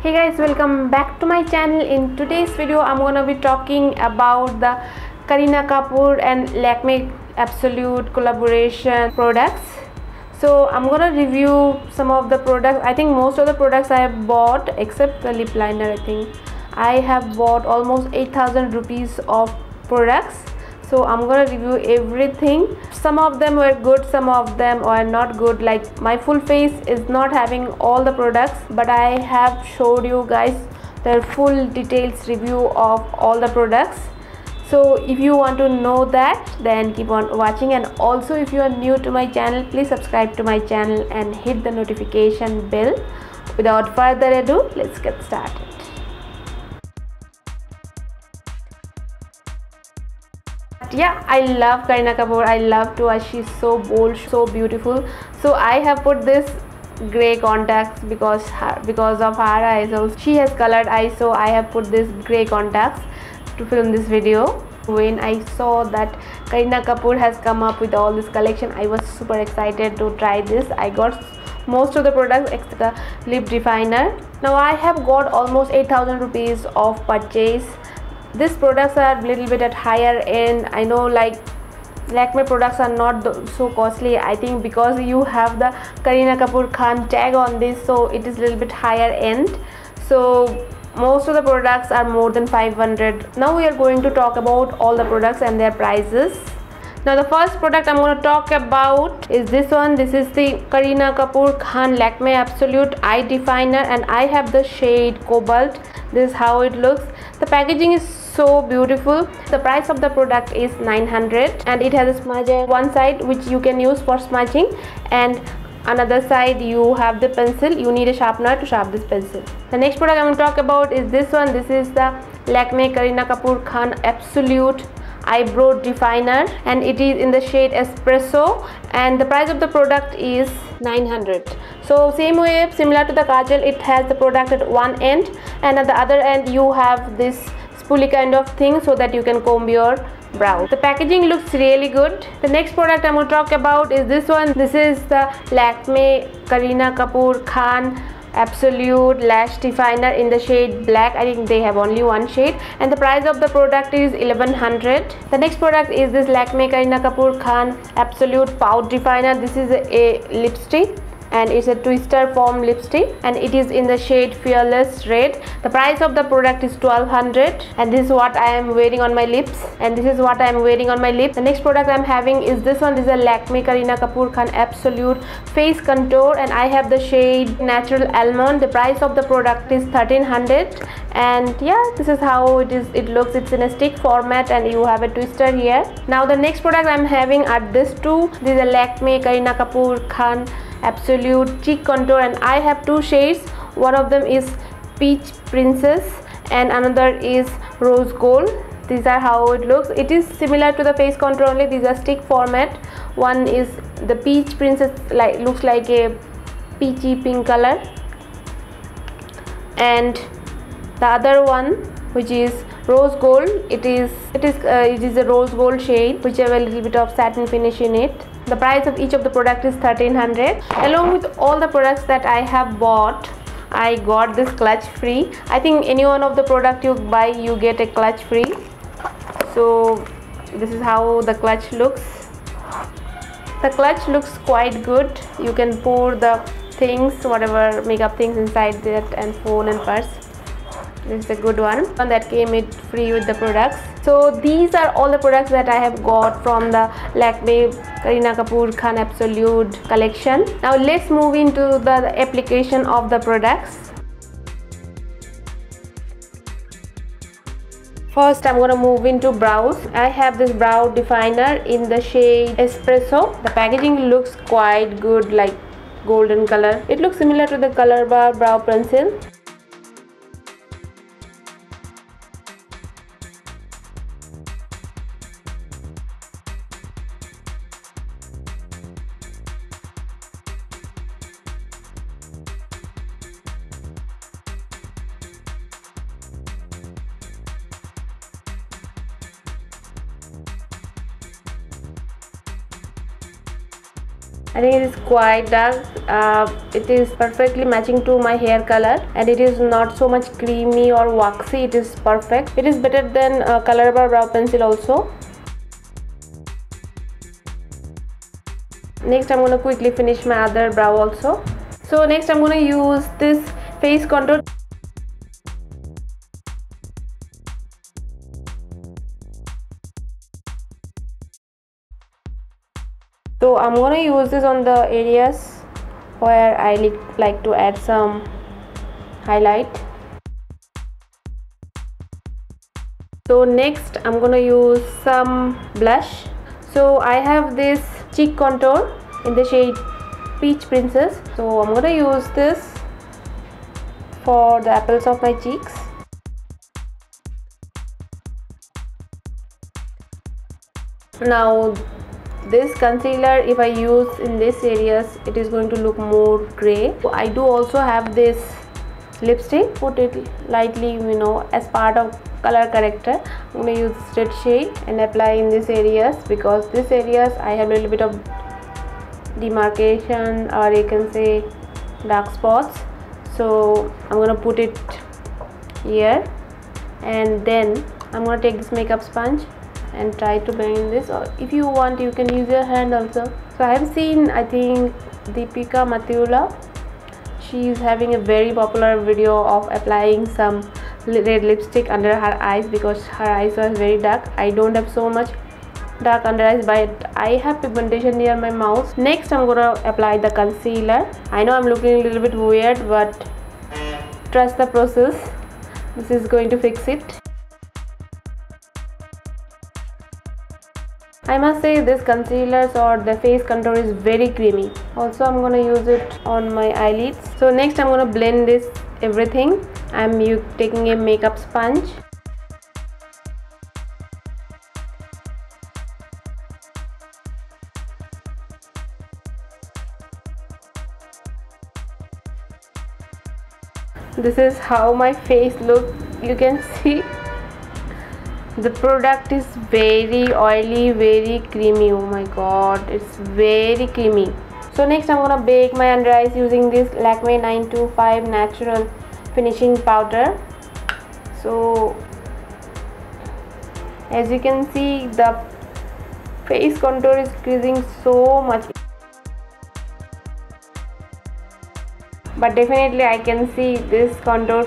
Hey guys, welcome back to my channel. In today's video I'm gonna be talking about the Kareena Kapoor and Lakme Absolute collaboration products. So I'm gonna review some of the products. I think most of the products I have bought except the lip liner. I think I have bought almost 8,000 rupees of products. So I'm gonna review everything. Some of them were good, some of them are not good. Like my full face is not having all the products, but I have showed you guys the full details review of all the products. So if you want to know that, then keep on watching. And also if you are new to my channel, please subscribe to my channel and hit the notification bell. Without further ado, let's get started. Yeah, I love Kareena Kapoor. I love to she's so bold, so beautiful. So I have put this gray contacts because of her eyes. Also she has colored eyes, so I have put this gray contacts to film this video. When I saw that Kareena Kapoor has come up with all this collection, I was super excited to try this. I got most of the products except the lip definer. Now I have got almost 8,000 rupees of purchase. These products are a little bit at higher end. I know like Lakme products are not so costly. I think because you have the Kareena Kapoor Khan tag on this, so it is a little bit higher end. So most of the products are more than 500. Now we are going to talk about all the products and their prices. Now the first product I'm going to talk about is this one. This is the Kareena Kapoor Khan Lakme Absolute Eye Definer, and I have the shade Cobalt. This is how it looks. The packaging is so beautiful. The price of the product is 900, and it has a smudger one side which you can use for smudging, and another side you have the pencil. You need a sharpener to sharpen this pencil. The next product I'm going to talk about is this one. This is the Lakme Kareena Kapoor Khan Absolute Eyebrow Definer, and it is in the shade Espresso, and the price of the product is 900. So same way, similar to the kajal, it has the product at one end, and at the other end you have this spoolie kind of thing so that you can comb your brow. The packaging looks really good. The next product I'm going to talk about is this one. This is the Lakme Kareena Kapoor Khan Absolute Lash Definer in the shade Black. I think they have only one shade, and the price of the product is 1100. The next product is this Lakme Kareena Kapoor Khan Absolute Pout Definer. This is a lipstick, and it's a twister form lipstick, and it is in the shade Fearless Red. The price of the product is 1200, and this is what I am wearing on my lips, and this is what I am wearing on my lips. The next product I am having is this one. This is a Lakme Kareena Kapoor Khan Absolute Face Contour, and I have the shade Natural Almond. The price of the product is 1300, and yeah, this is how it looks. It's in a stick format, and you have a twister here. Now the next product I am having are these two. This is a Lakme Kareena Kapoor Khan Absolute Cheek Contour, and I have two shades. One of them is Peach Princess and another is Rose Gold. These are how it looks. It is similar to the face contour, only these are stick format. One is the Peach Princess, looks like a peachy pink color, and the other one, which is Rose Gold, it is a rose gold shade which have a little bit of satin finish in it. The price of each of the product is 1300. Along with all the products that I have bought, I got this clutch free. I think any one of the product you buy, you get a clutch free. So this is how the clutch looks. The clutch looks quite good. You can pour the things, whatever makeup things inside that, and phone and purse. This is a good one that came it free with the products. So these are all the products that I have got from the Lakme Kareena Kapoor Khan Absolute collection. Now let's move into the application of the products. First I'm going to move into brows. I have this brow definer in the shade Espresso. The packaging looks quite good, like golden color. It looks similar to the Color Bar brow pencil. I think it is quite dark. It is perfectly matching to my hair color, and it is not so much creamy or waxy. It is perfect. It is better than Color Bar brow pencil also. Next I'm gonna quickly finish my other brow also. So next I'm gonna use this face contour. So I'm gonna use this on the areas where I like to add some highlight. So next I'm gonna use some blush. So I have this cheek contour in the shade Peach Princess. So I'm gonna use this for the apples of my cheeks. Now this concealer, if I use in these areas, it is going to look more gray. So I do also have this lipstick. Put it lightly, you know, as part of color corrector. I'm going to use red shade and apply in these areas, because these areas I have a little bit of demarcation, or you can say dark spots. So I'm going to put it here, and then I'm going to take this makeup sponge and try to blend this, or if you want you can use your hand also. So I have seen, I think Deepika Matula, she is having a very popular video of applying some red lipstick under her eyes, because her eyes was very dark. I don't have so much dark under eyes, but I have pigmentation near my mouth. Next I'm gonna apply the concealer. I know I'm looking a little bit weird, but trust the process. This is going to fix it. I must say this concealer or the face contour is very creamy. Also I'm gonna use it on my eyelids. So next I'm gonna blend this everything. I'm taking a makeup sponge. This is how my face looks. You can see the product is very oily, very creamy. Oh my god, it's very creamy. So next I'm gonna bake my under eyes using this Lakme 925 natural finishing powder. So as you can see, the face contour is creasing so much, but definitely I can see this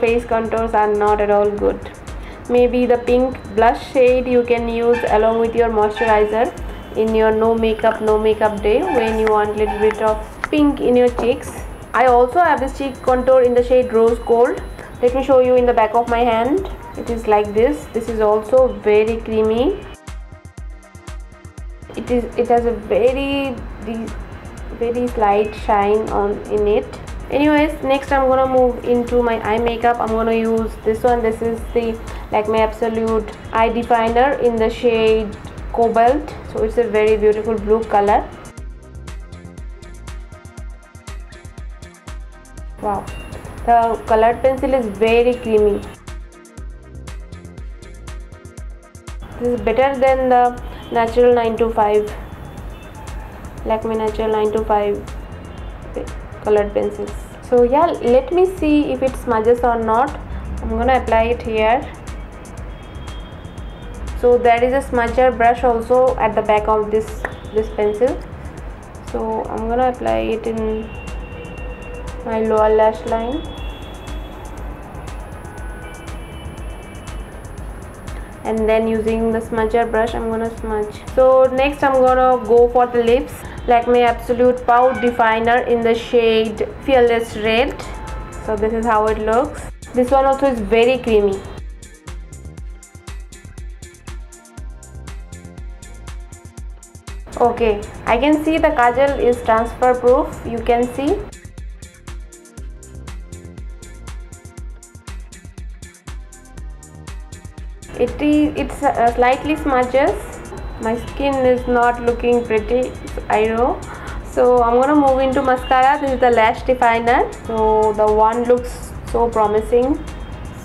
face contours are not at all good. Maybe the pink blush shade you can use along with your moisturizer in your no makeup day, when you want a little bit of pink in your cheeks. I also have this cheek contour in the shade Rose Gold. Let me show you in the back of my hand. It is like this. This is also very creamy. It has a very slight shine in it. Anyways, next I'm gonna move into my eye makeup. I'm gonna use this one. This is the Lakme Absolute Eye Definer in the shade Cobalt. So it's a very beautiful blue color. Wow, the colored pencil is very creamy. This is better than the Natural 925 Lakme Natural 925 colored pencils. So yeah, let me see if it smudges or not. I'm gonna apply it here. So there is a smudger brush also at the back of this pencil. So I'm gonna apply it in my lower lash line. And then using the smudger brush I'm gonna smudge. So next I'm gonna go for the lips. Lakme Absolute Pout Definer in the shade Fearless Red. So this is how it looks. This one also is very creamy. Okay, I can see the kajal is transfer proof. You can see. It's slightly smudges. My skin is not looking pretty, I know. So I'm gonna move into mascara. This is the Lash Definer. So the one looks so promising,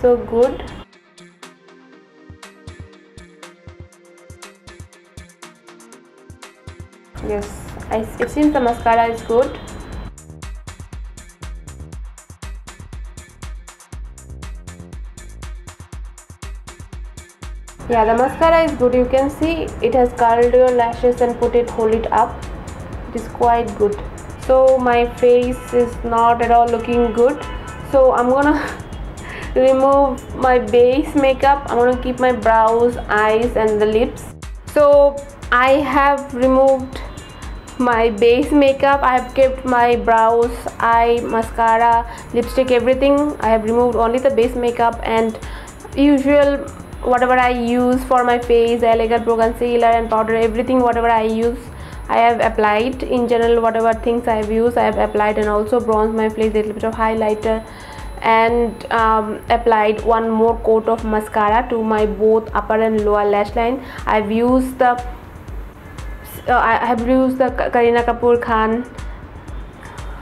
so good. Yes, It seems the mascara is good. Yeah, the mascara is good. You can see it has curled your lashes and hold it up. It is quite good. So my face is not at all looking good. So I'm gonna remove my base makeup. I'm gonna keep my brows, eyes and the lips. So I have removed my base makeup. I have kept my brows, eye, mascara, lipstick, everything. I have removed only the base makeup and usual whatever I use for my face, LAKME Pro concealer and powder, everything whatever I use I have applied. In general, whatever things I have used I have applied, and also bronze my face, a little bit of highlighter, and applied one more coat of mascara to my both upper and lower lash line. I have used the Kareena Kapoor Khan.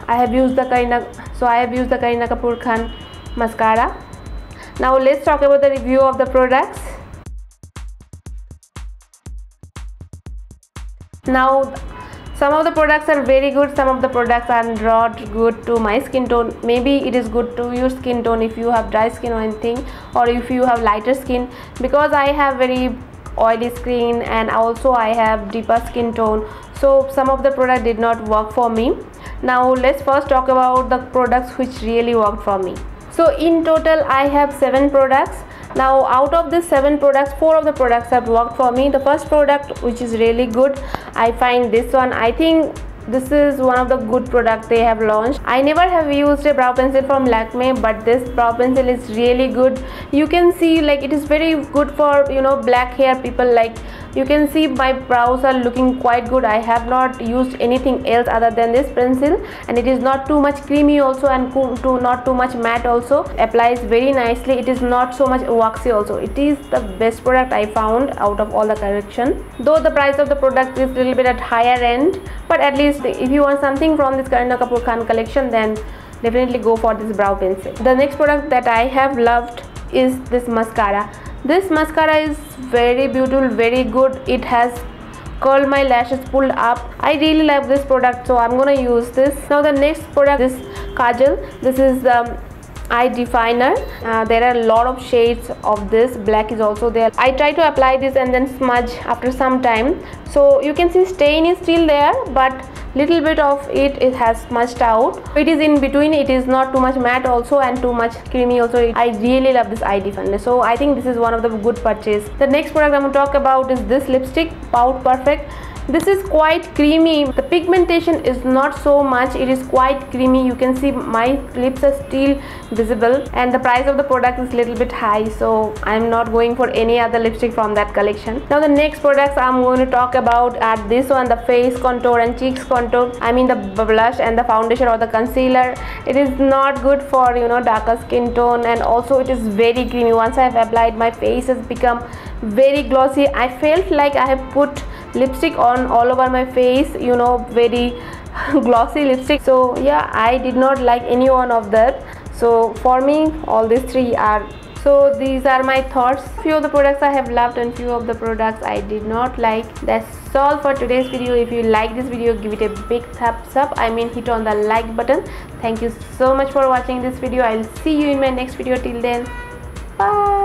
I have used the Kareena Kapoor Khan mascara. Now let's talk about the review of the products. Now some of the products are very good, some of the products are not good to my skin tone. Maybe it is good to your skin tone if you have dry skin or anything, or if you have lighter skin. Because I have very oily skin and also I have deeper skin tone, so some of the product did not work for me. Now let's first talk about the products which really worked for me. So in total I have 7 products. Now out of these 7 products, 4 of the products have worked for me. The first product which is really good, I find this one. I think this is one of the good products they have launched. I never have used a brow pencil from Lakme, but this brow pencil is really good. You can see like it is very good for black hair people. Like you can see my brows are looking quite good. I have not used anything else other than this pencil, and it is not too much creamy also, and not too much matte also. Applies very nicely. It is not so much waxy also. It is the best product I found out of all the collection. Though the price of the product is a little bit at higher end, but at least if you want something from this Kareena Kapoor Khan collection, then definitely go for this brow pencil. The next product that I have loved is this mascara. This mascara is very beautiful, very good. It has curled my lashes, pulled up. I really love this product, so I'm gonna use this. Now the next product is kajal. This is the eye definer. There are a lot of shades of this. Black is also there. I try to apply this and then smudge after some time. So you can see stain is still there, but little bit of it has smudged out. It is in between. It is not too much matte also and too much creamy also. I really love this eye definer, so I think this is one of the good purchase. The next product I'm going to talk about is this lipstick, Pout Perfect. This is quite creamy. The pigmentation is not so much. It is quite creamy. You can see my lips are still visible, and the price of the product is little bit high, so I'm not going for any other lipstick from that collection. Now the next products I'm going to talk about are this one, the face contour and cheeks contour. I mean the blush and the foundation or the concealer. It is not good for darker skin tone, and also it is very creamy. Once I have applied, my face has become very glossy. I felt like I have put lipstick on all over my face, very glossy lipstick. So yeah, I did not like any one of that. So for me all these 3 are. So these are my thoughts. Few of the products I have loved and few of the products I did not like. That's all for today's video. If you like this video, give it a big thumbs up. Hit on the like button. Thank you so much for watching this video. I'll see you in my next video. Till then, bye.